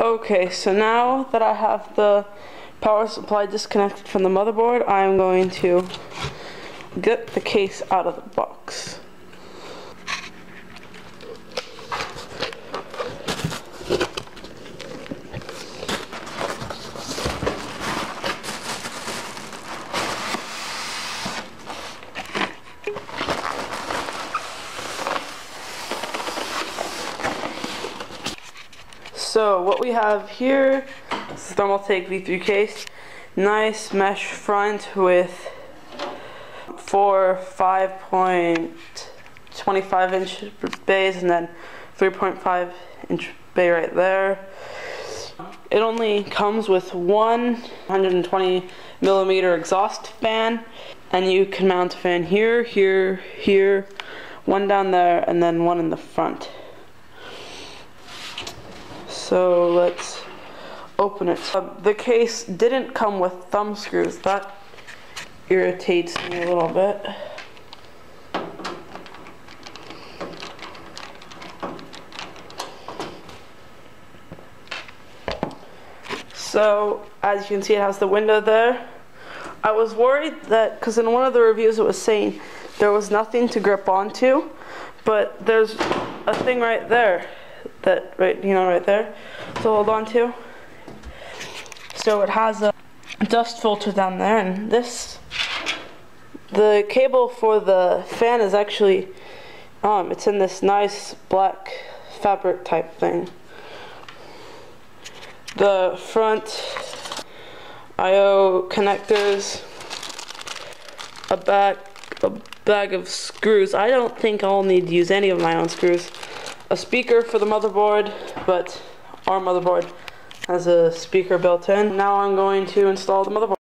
Okay, so now that I have the power supply disconnected from the motherboard, I'm going to get the case out of the box. So what we have here is the Thermaltake V3 case. Nice mesh front with 4 5.25 inch bays and then 3.5 inch bay right there. It only comes with one 120 millimeter exhaust fan, and you can mount a fan here, here, here, one down there, and then one in the front. So let's open it. The case didn't come with thumb screws. That irritates me a little bit. So as you can see, it has the window there. I was worried that, because in one of the reviews it was saying there was nothing to grip onto, but there's a thing right there. That right there, to hold on to. So it has a dust filter down there, and the cable for the fan is actually, it's in this nice black fabric type thing. The front I/O connectors, a bag of screws. I don't think I'll need to use any of my own screws. A speaker for the motherboard, but our motherboard has a speaker built in. Now I'm going to install the motherboard.